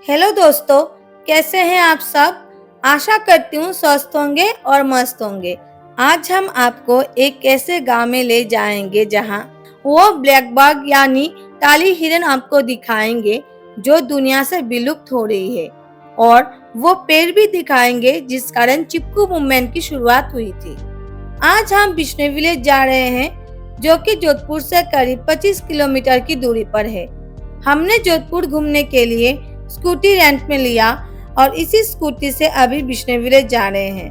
Hello दोस्तों, कैसे हैं आप सब। आशा करती हूँ स्वस्थ होंगे और मस्त होंगे। आज हम आपको एक ऐसे गांव में ले जाएंगे जहां वो ब्लैक बाघ यानी काली हिरन आपको दिखाएंगे जो दुनिया से विलुप्त हो रही है। और वो पेड़ भी दिखाएंगे जिस कारण चिपकू मूवमेंट की शुरुआत हुई थी। आज हम विष्णु विलेज जा रहे हैं जो कि जोधपुर से करीब 25 किलोमीटर की दूरी पर है। हमने जोधपुर घूमने के लिए स्कूटी रेंट में लिया और इसी स्कूटी से अभी विष्णु विलेज जा रहे हैं।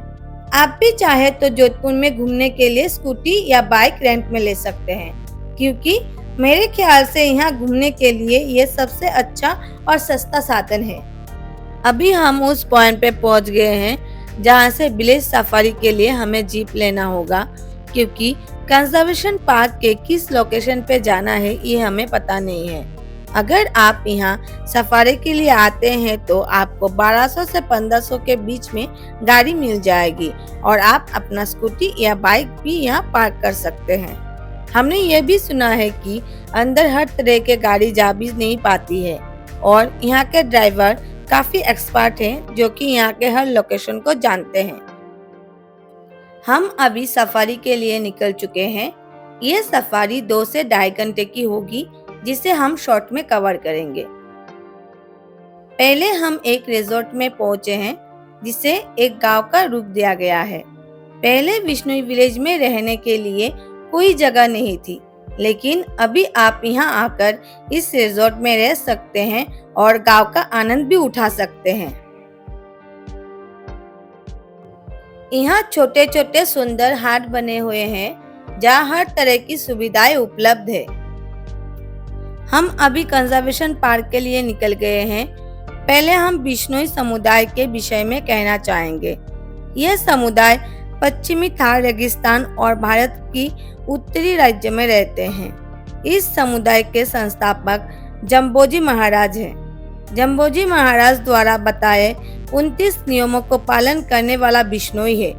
आप भी चाहे तो जोधपुर में घूमने के लिए स्कूटी या बाइक रेंट में ले सकते हैं, क्योंकि मेरे ख्याल से यहाँ घूमने के लिए ये सबसे अच्छा और सस्ता साधन है। अभी हम उस पॉइंट पे पहुंच गए हैं जहां से विलेज सफारी के लिए हमें जीप लेना होगा, क्योंकि कंजर्वेशन पार्क के किस लोकेशन पे जाना है ये हमें पता नहीं है। अगर आप यहाँ सफारी के लिए आते हैं तो आपको 1200 से 1500 के बीच में गाड़ी मिल जाएगी और आप अपना स्कूटी या बाइक भी यहाँ पार्क कर सकते हैं। हमने ये भी सुना है कि अंदर हर तरह के गाड़ी जा भी नहीं पाती है और यहाँ के ड्राइवर काफी एक्सपर्ट हैं जो कि यहाँ के हर लोकेशन को जानते हैं। हम अभी सफारी के लिए निकल चुके हैं। ये सफारी 2 से 2.5 घंटे की होगी, जिसे हम शॉर्ट में कवर करेंगे। पहले हम एक रिजॉर्ट में पहुंचे हैं जिसे एक गांव का रूप दिया गया है। पहले विष्णु विलेज में रहने के लिए कोई जगह नहीं थी, लेकिन अभी आप यहां आकर इस रिजॉर्ट में रह सकते हैं और गांव का आनंद भी उठा सकते हैं। यहाँ छोटे छोटे सुंदर हाट बने हुए हैं जहाँ हर तरह की सुविधाएं उपलब्ध है। हम अभी कंजर्वेशन पार्क के लिए निकल गए हैं। पहले हम बिश्नोई समुदाय के विषय में कहना चाहेंगे। यह समुदाय पश्चिमी थार रेगिस्तान और भारत की उत्तरी राज्य में रहते हैं। इस समुदाय के संस्थापक जम्बोजी महाराज हैं। जम्बोजी महाराज द्वारा बताए 29 नियमों को पालन करने वाला बिश्नोई है।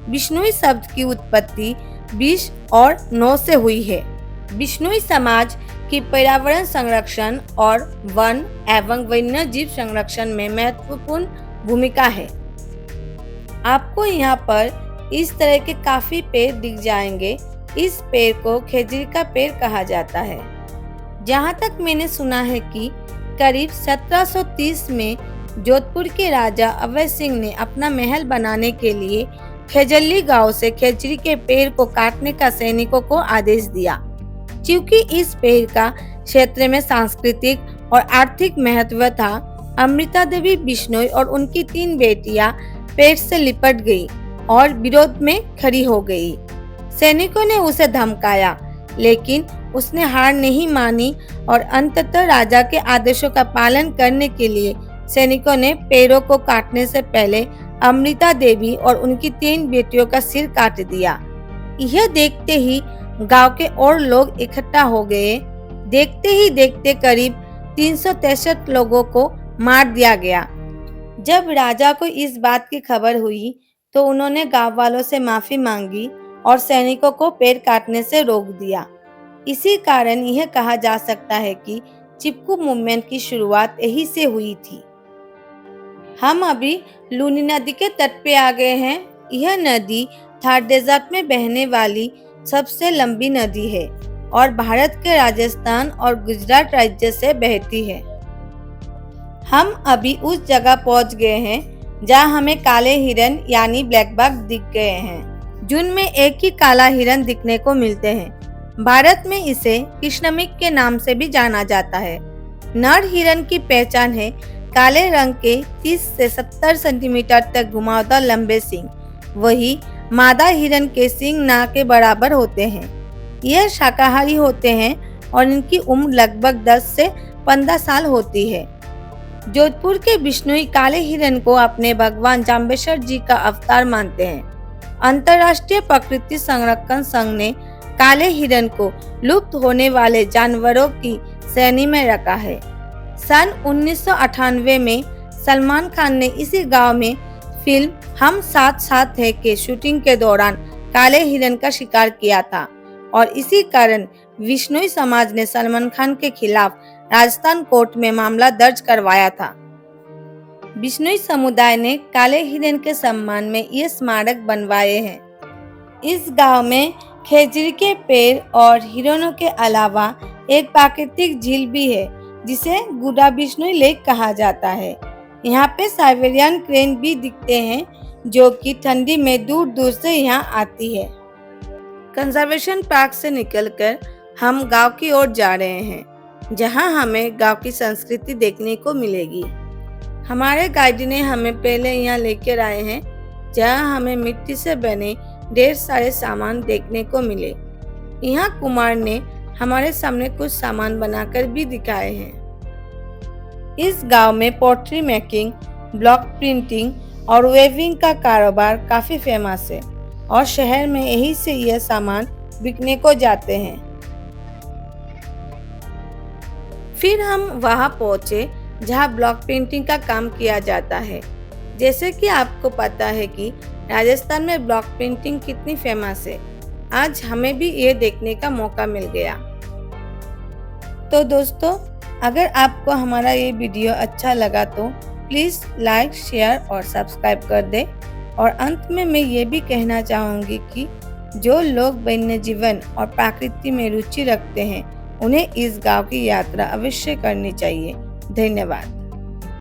बिश्नोई शब्द की उत्पत्ति 20 और 9 से हुई है। बिश्नोई समाज की पर्यावरण संरक्षण और वन एवं वन्य जीव संरक्षण में महत्वपूर्ण भूमिका है। आपको यहाँ पर इस तरह के काफी पेड़ दिख जाएंगे। इस पेड़ को खेजड़ी का पेड़ कहा जाता है। जहाँ तक मैंने सुना है कि करीब 1730 में जोधपुर के राजा अभय सिंह ने अपना महल बनाने के लिए खेजल्ली गांव से खेजड़ी के पेड़ को काटने का सैनिकों को आदेश दिया। क्योंकि इस पेड़ का क्षेत्र में सांस्कृतिक और आर्थिक महत्व था, अमृता देवी बिश्नोई और उनकी 3 बेटियां पेड़ से लिपट गई और विरोध में खड़ी हो गई। सैनिकों ने उसे धमकाया, लेकिन उसने हार नहीं मानी और अंततः राजा के आदेशों का पालन करने के लिए सैनिकों ने पेड़ों को काटने से पहले अमृता देवी और उनकी 3 बेटियों का सिर काट दिया। यह देखते ही गांव के और लोग इकट्ठा हो गए। देखते ही देखते करीब 363 लोगों को मार दिया गया। जब राजा को इस बात की खबर हुई तो उन्होंने गांव वालों से माफी मांगी और सैनिकों को पेड़ काटने से रोक दिया। इसी कारण यह कहा जा सकता है कि चिपकू मूवमेंट की शुरुआत यही से हुई थी। हम अभी लूनी नदी के तट पे आ गए हैं। यह नदी थार डेजर्ट में बहने वाली सबसे लंबी नदी है और भारत के राजस्थान और गुजरात राज्य से बहती है। हम अभी उस जगह पहुंच गए हैं जहां हमें काले हिरन यानी ब्लैक बाघ दिख गए हैं। जून में एक ही काला हिरन दिखने को मिलते हैं। भारत में इसे कृष्णमिक के नाम से भी जाना जाता है। नर हिरन की पहचान है काले रंग के 30 से 70 सेंटीमीटर तक घुमावदार लंबे सींग। वही मादा हिरन के सींग नाक के बराबर होते हैं। यह शाकाहारी होते हैं और इनकी उम्र लगभग 10 से 15 साल होती है। जोधपुर के बिश्नोई काले हिरन को अपने भगवान जाम्बेश्वर जी का अवतार मानते हैं। अंतर्राष्ट्रीय प्रकृति संरक्षण संघ ने काले हिरन को लुप्त होने वाले जानवरों की श्रेणी में रखा है। सन 1998 में सलमान खान ने इसी गांव में फिल्म हम साथ साथ हैं के शूटिंग के दौरान काले हिरन का शिकार किया था और इसी कारण बिश्नोई समाज ने सलमान खान के खिलाफ राजस्थान कोर्ट में मामला दर्ज करवाया था। बिश्नोई समुदाय ने काले हिरण के सम्मान में ये स्मारक बनवाए हैं। इस गांव में खेजड़ी के पेड़ और हिरणों के अलावा एक प्राकृतिक झील भी है जिसे गुडा बिश्नोई लेक कहा जाता है। यहाँ पे साइबेरियन क्रेन भी दिखते हैं जो कि ठंडी में दूर दूर से यहाँ आती है। कंजर्वेशन पार्क से निकलकर हम गांव की ओर जा रहे हैं जहां हमें गांव की संस्कृति देखने को मिलेगी। हमारे गाइड ने हमें पहले यहाँ लेकर आए हैं जहां हमें मिट्टी से बने ढेर सारे सामान देखने को मिले। यहाँ कुमार ने हमारे सामने कुछ सामान बनाकर भी दिखाए हैं। इस गांव में पोट्री मेकिंग, ब्लॉक प्रिंटिंग और वेविंग का कारोबार काफी फेमस है और शहर में यही से यह सामान बिकने को जाते हैं। फिर हम वहां पहुंचे जहां ब्लॉक प्रिंटिंग का काम किया जाता है। जैसे कि आपको पता है कि राजस्थान में ब्लॉक प्रिंटिंग कितनी फेमस है, आज हमें भी ये देखने का मौका मिल गया। तो दोस्तों, अगर आपको हमारा ये वीडियो अच्छा लगा तो प्लीज़ लाइक, शेयर और सब्सक्राइब कर दें। और अंत में मैं ये भी कहना चाहूँगी कि जो लोग वन्य जीवन और प्रकृति में रुचि रखते हैं उन्हें इस गांव की यात्रा अवश्य करनी चाहिए। धन्यवाद।